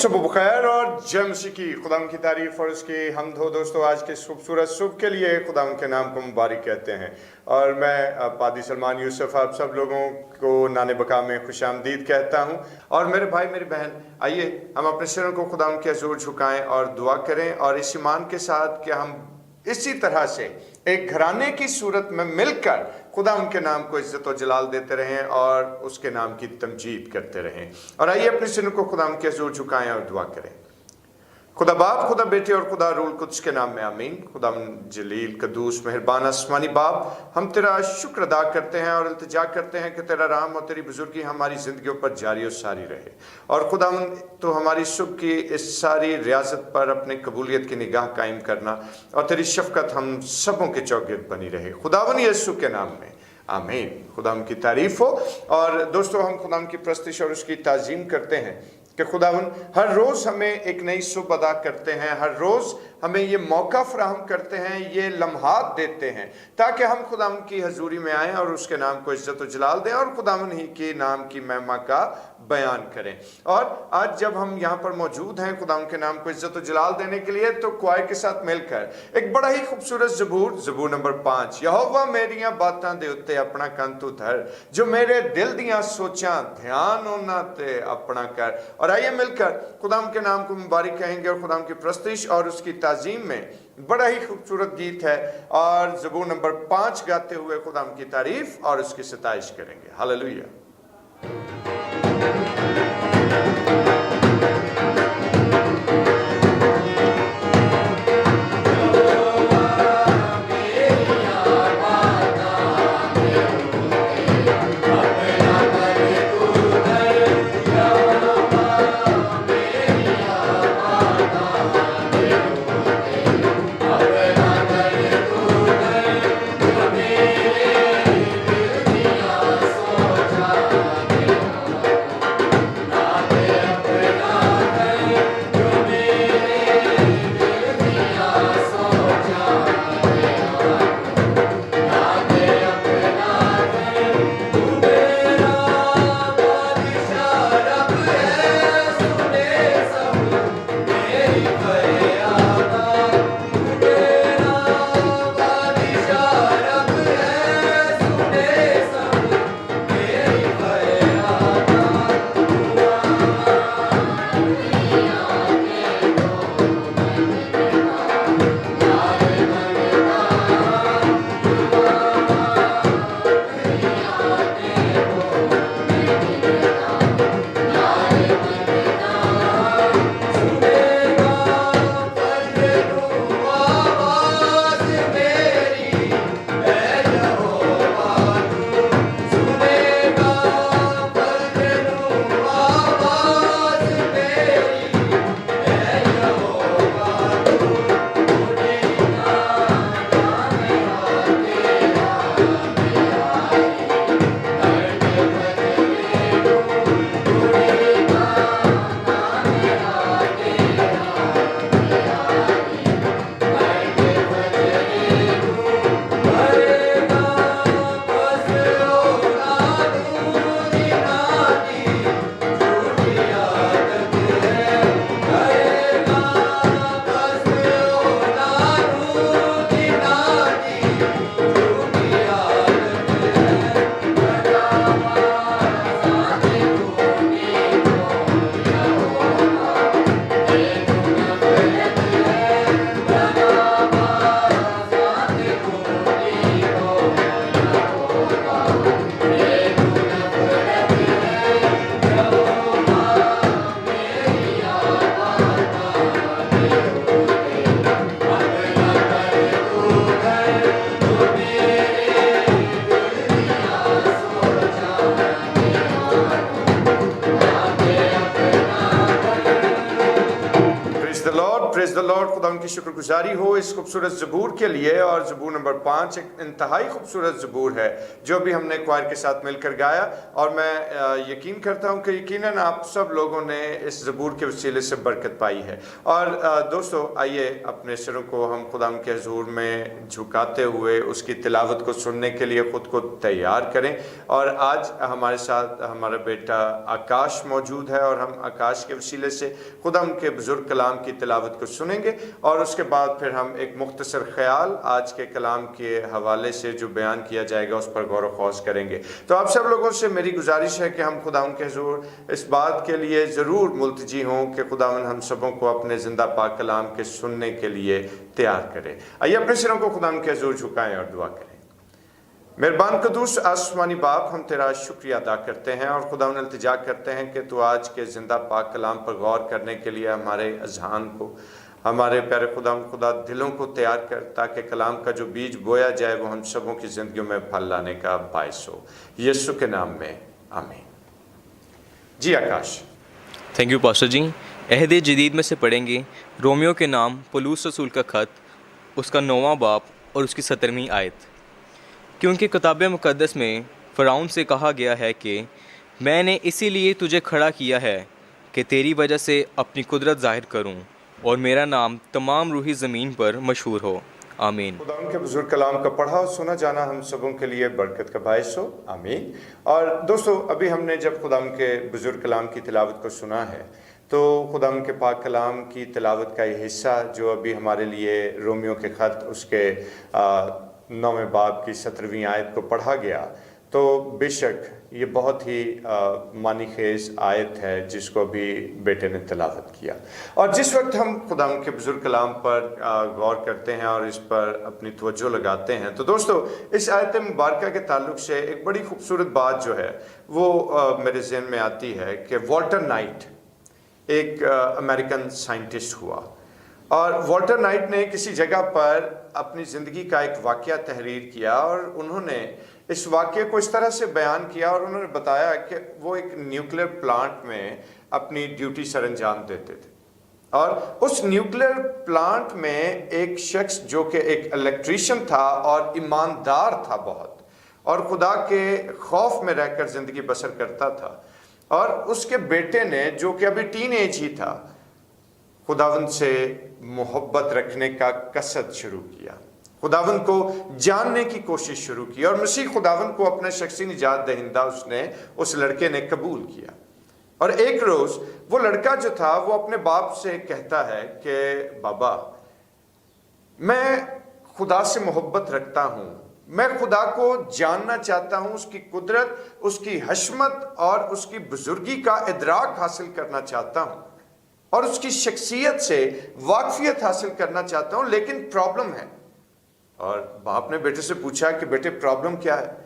सुबह बखैर और जय मसीह की। खुदा की तारीफ और उसकी हमद हो। दोस्तों, आज के खूबसूरत सुबह के लिए खुदा के नाम को मुबारक कहते हैं। और मैं पादी सलमान यूसुफ आप सब लोगों को नाने बका में खुशामदीद कहता हूं। और मेरे भाई मेरी बहन, आइए हम अपने सिरों को खुदा के हजूर झुकाएं और दुआ करें, और इस ईमान के साथ कि हम इसी तरह से एक घराने की सूरत में मिलकर खुदा उनके नाम को इज्जत और जलाल देते रहें और उसके नाम की तमजीद करते रहें। और आइए अपने सिर को खुदा के हजूर झुकाएं और दुआ करें। खुदा बाप, खुदा बेटे और खुदा रूल कुद्स के नाम में आमीन। खुदा जलील कदूस मेहरबान आसमानी बाप, हम तेरा शुक्र अदा करते हैं और इल्तिजा करते हैं कि तेरा राम और तेरी बुजुर्गी हमारी जिंदगियों पर जारी और सारी रहे। और खुदा तो हमारी सुबह की इस सारी रियासत पर अपने कबूलियत की निगाह कायम करना, और तेरी शफकत हम सबों के चौगिर्द बनी रहे, खुदावन यीशु के नाम में आमीन। खुदाम की तारीफ हो। और दोस्तों, हम खुदाम की प्रस्तिश और उसकी ताजीम करते हैं कि खुदावन हर रोज़ हमें एक नई सुबह अदा करते हैं, हर रोज़ हमें ये मौका फराहम करते हैं, ये लम्हात देते हैं ताकि हम खुदावन की हजूरी में आएँ और उसके नाम को इज्जत और जलाल दें और खुदावन ही के नाम की महिमा का बयान करें। और आज जब हम यहाँ पर मौजूद हैं खुदावन के नाम को इज्जत और जलाल देने के लिए, तो क्वायर के साथ मिलकर एक बड़ा ही खूबसूरत ज़बूर नंबर 5, यहोवा मेरियां बातां दे उत्ते अपना कंन तू धर, जो मेरे दिल दियां सोचां ध्यान उन्हां ते अपना कर। और आइए मिलकर खुदाम के नाम को मुबारक कहेंगे और खुदाम की प्रस्तिश और उसकी ताजीम में बड़ा ही खूबसूरत गीत है, और ज़बूर नंबर 5 गाते हुए खुदाम की तारीफ और उसकी सताइश करेंगे। हालेलुया। की शुक्रगुजारी हो इस खूबसूरत ज़बूर के लिए। और ज़बूर नंबर 5 एक इंतहाई खूबसूरत ज़बूर है जो भी हमने क्वायर के साथ मिलकर गाया, और मैं यकीन करता हूँ कि यकीनन आप सब लोगों ने इस ज़बूर के वसीले से बरकत पाई है। और दोस्तों, आइए अपने सिरों को हम खुदा के हुज़ूर में झुकाते हुए उसकी तिलावत को सुनने के लिए ख़ुद को तैयार करें। और आज हमारे साथ हमारा बेटा आकाश मौजूद है, और हम आकाश के वसीले से खुदा के बुज़ुर्ग कलाम की तिलावत को सुनेंगे, और उसके बाद फिर हम एक मुख्तसर ख्याल आज के कलाम के हवाले से जो बयान किया जाएगा उस पर गौर व खौज करेंगे। तो आप सब लोगों से मेरी गुजारिश है कि हम खुदा के हुज़ूर इस बात के लिए ज़रूर मुल्तजी हों कि खुदावन हम सबों को अपने ज़िंदा पाक कलाम के सुनने के लिए तैयार करे। आइए अपने सिरों को खुदा के हुज़ूर झुकाएं और दुआ करें। मेहरबान कदूस आसमानी बाप, हम तेरा शुक्रिया अदा करते हैं और खुदावन इल्तिजा करते हैं कि तू आज के ज़िंदा पाक कलाम पर गौर करने के लिए हमारे अज़हान को, हमारे प्यारे खुदा दिलों को तैयार कर, ताकि कलाम का जो बीज बोया जाए वो हम सबों की ज़िंदगियों में फल लाने का बायस हो। यीशु के नाम में आमीन। जी आकाश। थैंक यू पास्टर जी। अहद जदीद में से पढ़ेंगे रोमियो के नाम पौलुस रसूल का ख़त, उसका 9वां बाब और उसकी 17वीं आयत। क्योंकि किताब मुक़द्दस में फ़िरौन से कहा गया है कि मैंने इसीलिए तुझे खड़ा किया है कि तेरी वजह से अपनी कुदरत ज़ाहिर करूं और मेरा नाम तमाम रूही ज़मीन पर मशहूर हो। आमीन। खुदा के बुजुर्ग कलाम का पढ़ा और सुना जाना हम सबों के लिए बरकत का बायस हो। आमीन। और दोस्तों, अभी हमने जब खुदा के बुजुर्ग कलाम की तिलावत को सुना है, तो खुदा के पाक कलाम की तिलावत का ये हिस्सा जो अभी हमारे लिए रोमियो के ख़त उसके 9वें बाब की 17वीं आयत को पढ़ा गया, तो बेशक ये बहुत ही मानी खेज आयत है जिसको अभी बेटे ने तिलावत किया। और जिस वक्त हम खुदा के बुजुर्ग कलाम पर गौर करते हैं और इस पर अपनी तवज्जो लगाते हैं, तो दोस्तों इस आयत मुबारका के ताल्लुक से एक बड़ी खूबसूरत बात जो है वो मेरे ज़हन में आती है कि वॉल्टर नाइट एक अमेरिकन साइंटिस्ट हुआ, और वॉल्टर नाइट ने किसी जगह पर अपनी ज़िंदगी का एक वाक़या तहरीर किया, और उन्होंने इस वाक़े को इस तरह से बयान किया, और उन्होंने बताया कि वो एक न्यूक्लियर प्लांट में अपनी ड्यूटी सर अंजाम देते थे, और उस न्यूक्लियर प्लांट में एक शख्स जो कि एक इलेक्ट्रीशियन था और ईमानदार था बहुत, और खुदा के खौफ में रहकर ज़िंदगी बसर करता था, और उसके बेटे ने जो कि अभी टीन एज ही था, खुदावंद से मोहब्बत रखने का कसद शुरू किया, खुदावंद को जानने की कोशिश शुरू की, और मसीह खुदावंद को अपना शख्सी निजात दहिंदा उसने उस लड़के ने कबूल किया। और एक रोज़ वो लड़का जो था वो अपने बाप से कहता है कि बाबा, मैं खुदा से मोहब्बत रखता हूँ, मैं खुदा को जानना चाहता हूँ, उसकी कुदरत, उसकी हशमत और उसकी बुजुर्गी का इदराक हासिल करना चाहता हूँ, और उसकी शख्सियत से वाकफियत हासिल करना चाहता हूँ, लेकिन प्रॉब्लम है। और बाप ने बेटे से पूछा कि बेटे प्रॉब्लम क्या है?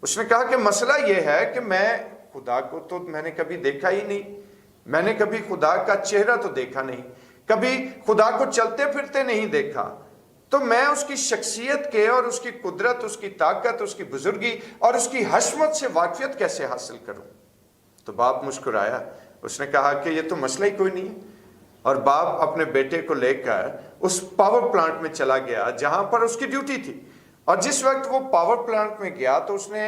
उसने कहा कि मसला ये है कि मैं खुदा को तो मैंने कभी देखा ही नहीं, मैंने कभी खुदा का चेहरा तो देखा नहीं, कभी खुदा को चलते फिरते नहीं देखा, तो मैं उसकी शख्सियत के और उसकी कुदरत, उसकी ताकत, उसकी बुजुर्गी और उसकी हशमत से वाकफियत कैसे हासिल करूं? तो बाप मुस्कुराया, उसने कहा कि ये तो मसला ही कोई नहीं है। और बाप अपने बेटे को लेकर उस पावर प्लांट में चला गया जहां पर उसकी ड्यूटी थी, और जिस वक्त वो पावर प्लांट में गया तो उसने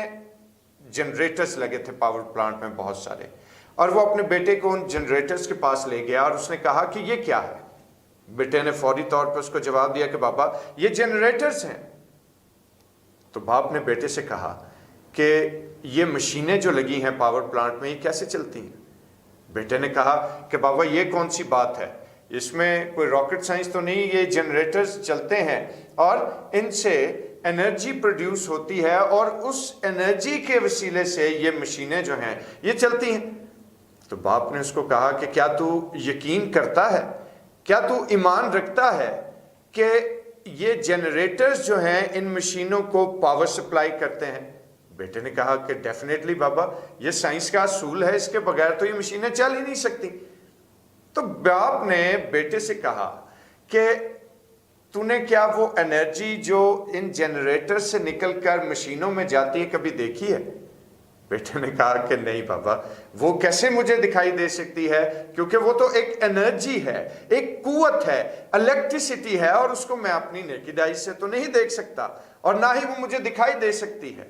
जनरेटर्स लगे थे पावर प्लांट में बहुत सारे, और वो अपने बेटे को उन जनरेटर्स के पास ले गया और उसने कहा कि ये क्या है? बेटे ने फौरी तौर पर उसको जवाब दिया कि बाबा ये जनरेटर्स हैं। तो बाप ने बेटे से कहा कि ये मशीनें जो लगी हैं पावर प्लांट में ये कैसे चलती हैं? बेटे ने कहा कि बाबा ये कौन सी बात है, इसमें कोई रॉकेट साइंस तो नहीं, ये जनरेटर्स चलते हैं और इनसे एनर्जी प्रोड्यूस होती है और उस एनर्जी के वसीले से ये मशीनें जो हैं ये चलती हैं। तो बाप ने उसको कहा कि क्या तू यकीन करता है, क्या तू ईमान रखता है कि ये जनरेटर्स जो हैं इन मशीनों को पावर सप्लाई करते हैं? बेटे ने कहा कि डेफिनेटली बाबा, ये साइंस का असूल है, इसके बगैर तो ये मशीनें चल ही नहीं सकती। तो बाप ने बेटे से कहा कि तूने क्या वो एनर्जी जो इन जनरेटर से निकलकर मशीनों में जाती है कभी देखी है? بیٹے نے کہا کہ نہیں بابا، وہ کیسے مجھے دکھائی دے سکتی ہے، کیونکہ وہ تو ایک انرجی ہے، ایک قوت ہے، الیکٹریسٹی ہے، اور اس کو میں اپنی نیکڈ آئی سے تو نہیں دیکھ سکتا، اور نہ ہی وہ مجھے دکھائی دے سکتی ہے۔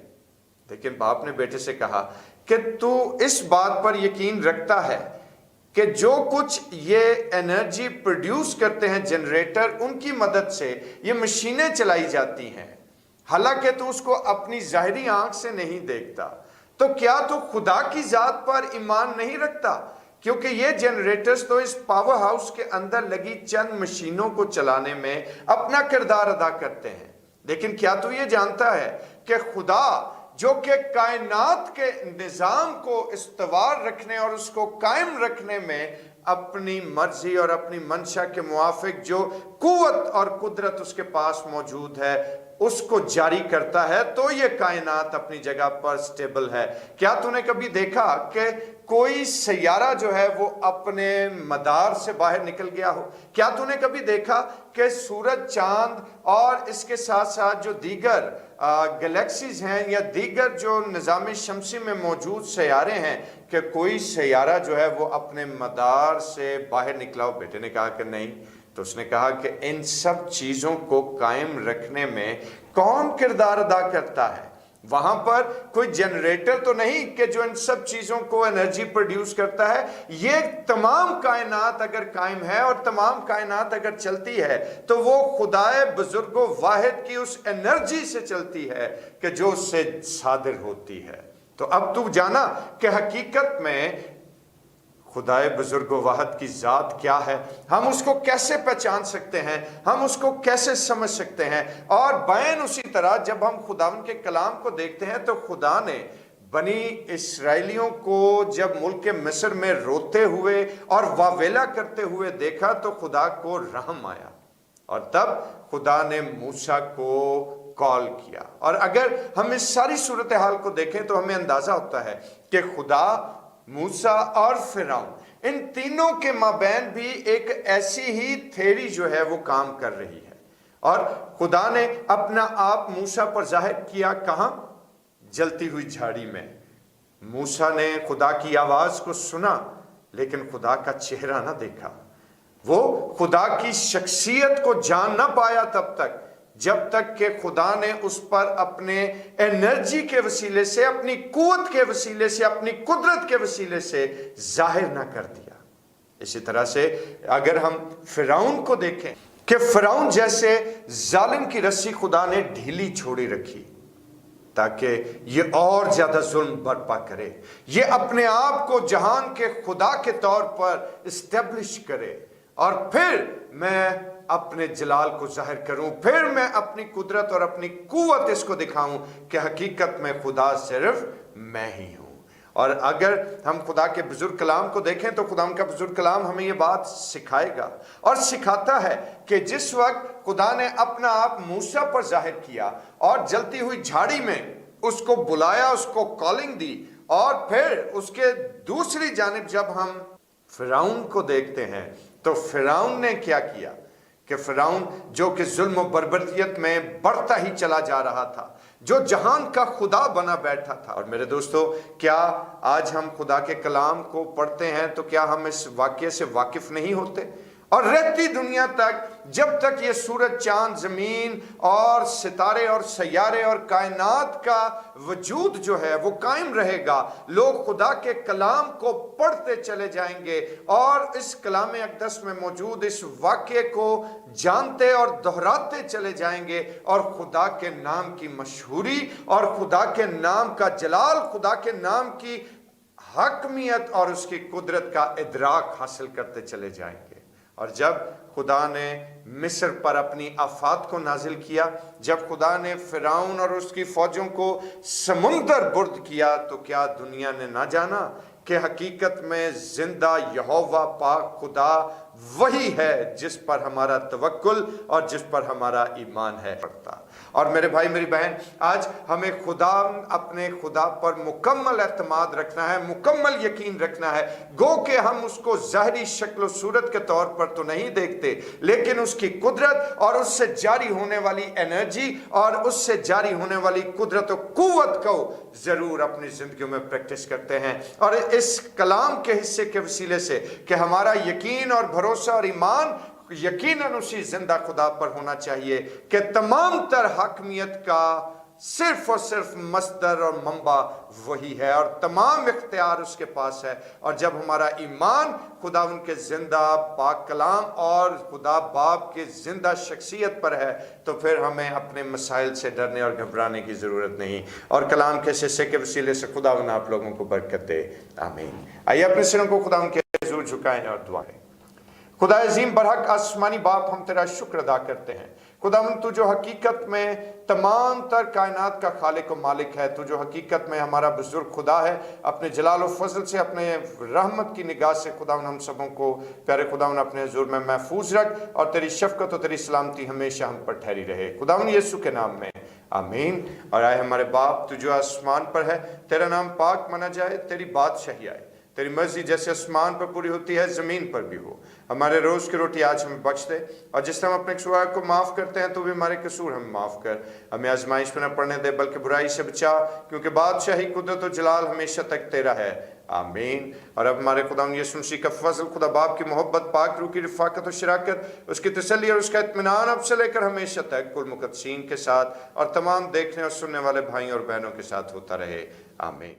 لیکن باپ نے بیٹے سے کہا کہ تو اس بات پر یقین رکھتا ہے کہ جو کچھ یہ انرجی پروڈیوس کرتے ہیں جنریٹر، ان کی مدد سے یہ مشینیں چلائی جاتی ہیں، حالانکہ تو اس کو اپنی ظاہری آنکھ سے نہیں دیکھتا، تو کیا تو خدا کی ذات پر ایمان نہیں رکھتا؟ کیونکہ یہ جنریٹرز تو اس پاور ہاؤس کے اندر لگی چند مشینوں کو چلانے میں اپنا کردار ادا کرتے ہیں، لیکن کیا تو یہ جانتا ہے کہ خدا جو کہ کائنات کے نظام کو استوار رکھنے اور اس کو قائم رکھنے میں اپنی مرضی اور اپنی منشا کے موافق جو قوت اور قدرت اس کے پاس موجود ہے اس کو جاری کرتا ہے، تو یہ کائنات اپنی جگہ پر سٹیبل ہے۔ کیا تو نے کبھی دیکھا کہ کوئی سیارہ جو ہے وہ اپنے مدار سے باہر نکل گیا ہو؟ کیا تو نے کبھی دیکھا کہ سورج، چاند اور اس کے ساتھ ساتھ جو دیگر گلیکسیز ہیں یا دیگر جو نظام شمسی میں موجود سیارے ہیں، کہ کوئی سیارہ جو ہے وہ اپنے مدار سے باہر نکلا ہو؟ بیٹے نے کہا کہ نہیں۔ تو اس نے کہا کہ ان سب چیزوں کو قائم رکھنے میں کون کردار ادا کرتا ہے؟ وہاں پر کوئی جنریٹر تو نہیں کہ جو ان سب چیزوں کو انرجی پروڈیوس کرتا ہے۔ یہ تمام کائنات اگر قائم ہے اور تمام کائنات اگر چلتی ہے تو وہ خدائے بزرگ و واحد کی اس انرجی سے چلتی ہے کہ جو اس سے صادر ہوتی ہے۔ تو اب تو جانا کہ حقیقت میں خدائے بزرگ و واحد کی ذات کیا ہے، ہم اس کو کیسے پہچان سکتے ہیں، ہم اس کو کیسے سمجھ سکتے ہیں۔ اور بین اسی طرح جب ہم خداوند کے کلام کو دیکھتے ہیں تو خدا نے بنی اسرائیلیوں کو جب ملک مصر میں روتے ہوئے اور واویلا کرتے ہوئے دیکھا تو خدا کو رحم آیا، اور تب خدا نے موسیٰ کو کال کیا۔ اور اگر ہم اس ساری صورتحال کو دیکھیں تو ہمیں اندازہ ہوتا ہے کہ خدا، موسیٰ اور فرعون، ان تینوں کے مابین بھی ایک ایسی ہی تھیری جو ہے وہ کام کر رہی ہے۔ اور خدا نے اپنا آپ موسیٰ پر ظاہر کیا کہاں؟ جلتی ہوئی جھاڑی میں۔ موسیٰ نے خدا کی آواز کو سنا لیکن خدا کا چہرہ نہ دیکھا، وہ خدا کی شخصیت کو جان نہ پایا تب تک جب تک کہ خدا نے اس پر اپنے انرجی کے وسیلے سے، اپنی قوت کے وسیلے سے، اپنی قدرت کے وسیلے سے ظاہر نہ کر دیا۔ اسی طرح سے اگر ہم فرعون کو دیکھیں کہ فرعون جیسے ظالم کی رسی خدا نے ڈھیلی چھوڑی رکھی تاکہ یہ اور زیادہ ظلم برپا کرے، یہ اپنے آپ کو جہان کے خدا کے طور پر اسٹیبلش کرے، اور پھر میں اپنے جلال کو ظاہر کروں، پھر میں اپنی قدرت اور اپنی قوت اس کو دکھاؤں کہ حقیقت میں خدا صرف میں ہی ہوں۔ اور اگر ہم خدا کے بزرگ کلام کو دیکھیں تو خدا کا بزرگ کلام ہمیں یہ بات سکھائے گا اور سکھاتا ہے کہ جس وقت خدا نے اپنا آپ موسیٰ پر ظاہر کیا اور جلتی ہوئی جھاڑی میں اس کو بلایا، اس کو کالنگ دی، اور پھر اس کے دوسری جانب جب ہم فرعون کو دیکھتے ہیں تو فرعون نے کیا کیا کہ فرعون جو کہ ظلم و بربریت میں بڑھتا ہی چلا جا رہا تھا، جو جہان کا خدا بنا بیٹھا تھا۔ اور میرے دوستو، کیا آج ہم خدا کے کلام کو پڑھتے ہیں تو کیا ہم اس واقعے سے واقف نہیں ہوتے؟ اور رہتی دنیا تک جب تک یہ سورج، چاند، زمین اور ستارے اور سیارے اور کائنات کا وجود جو ہے وہ قائم رہے گا، لوگ خدا کے کلام کو پڑھتے چلے جائیں گے اور اس کلام اقدس میں موجود اس واقعے کو جانتے اور دہراتے چلے جائیں گے، اور خدا کے نام کی مشہوری اور خدا کے نام کا جلال، خدا کے نام کی حاکمیت اور اس کی قدرت کا ادراک حاصل کرتے چلے جائیں گے۔ اور جب خدا نے مصر پر اپنی آفات کو نازل کیا، جب خدا نے فرعون اور اس کی فوجوں کو سمندر برد کیا، تو کیا دنیا نے نہ جانا کہ حقیقت میں زندہ یہوہ پاک خدا وہی ہے جس پر ہمارا توکل اور جس پر ہمارا ایمان ہے پڑتا۔ اور میرے بھائی میری بہن، آج ہمیں اپنے خدا پر مکمل اعتماد رکھنا ہے، مکمل یقین رکھنا ہے، گو کہ ہم اس کو ظاہری شکل و صورت کے طور پر تو نہیں دیکھتے، لیکن اس کی قدرت اور اس سے جاری ہونے والی انرجی اور اس سے جاری ہونے والی قدرت و قوت کو ضرور اپنی زندگیوں میں پریکٹس کرتے ہیں۔ اور اس کلام کے حصے کے وسیلے سے کہ ہمارا یقین اور بھروسہ اور ایمان یقیناً اسی زندہ خدا پر ہونا چاہیے کہ تمام تر حاکمیت کا صرف اور صرف مصدر اور منبع وہی ہے اور تمام اختیار اس کے پاس ہے۔ اور جب ہمارا ایمان خدا ان کے زندہ پاک کلام اور خدا باپ کے زندہ شخصیت پر ہے تو پھر ہمیں اپنے مسائل سے ڈرنے اور گھبرانے کی ضرورت نہیں۔ اور کلام کے حصے کے وسیلے سے خدا ان آپ لوگوں کو برکت دے، آمین۔ آئیے اپنے سروں کو خدا ان کے حضور جھکائیں اور دعا کریں۔ خدا عظیم برحق آسمانی باپ، ہم تیرا شکر ادا کرتے ہیں خداوند، تو جو حقیقت میں تمام تر کائنات کا خالق و مالک ہے، تو جو حقیقت میں ہمارا بزرگ خدا ہے، اپنے جلال و فضل سے، اپنے رحمت کی نگاہ سے خداوند ہم سبوں کو پیارے خداوند اپنے حضور میں محفوظ رکھ، اور تیری شفقت اور تیری سلامتی ہمیشہ ہم پر ٹھہری رہے خداوند یسوع کے نام میں، آمین۔ اور آئے ہمارے باپ تو جو آسمان پر ہے، تیرا نام پاک مانا جائے، تیری بادشاہی آئے، تیری مرضی جیسے آسمان پر پوری ہوتی ہے زمین پر بھی ہو۔ ہمارے روز کی روٹی آج ہمیں بخش دے، اور جس طرح ہم اپنے قصور کو معاف کرتے ہیں تو بھی ہمارے قصور ہمیں معاف کر، ہمیں آزمائش میں نہ پڑنے دے بلکہ برائی سے بچا، کیونکہ بادشاہی، قدرت و جلال ہمیشہ تک تیرا ہے، آمین۔ اور اب ہمارے خدا یسوع مسیح کا فضل، خدا باپ کی محبت، پاک روح کی رفاقت و شراکت، اس کی تسلی اور اس کا اطمینان اب سے لے کر ہمیشہ تک کل مقدسین کے ساتھ اور تمام دیکھنے اور سننے والے بھائیوں اور بہنوں کے ساتھ ہوتا رہے، آمین۔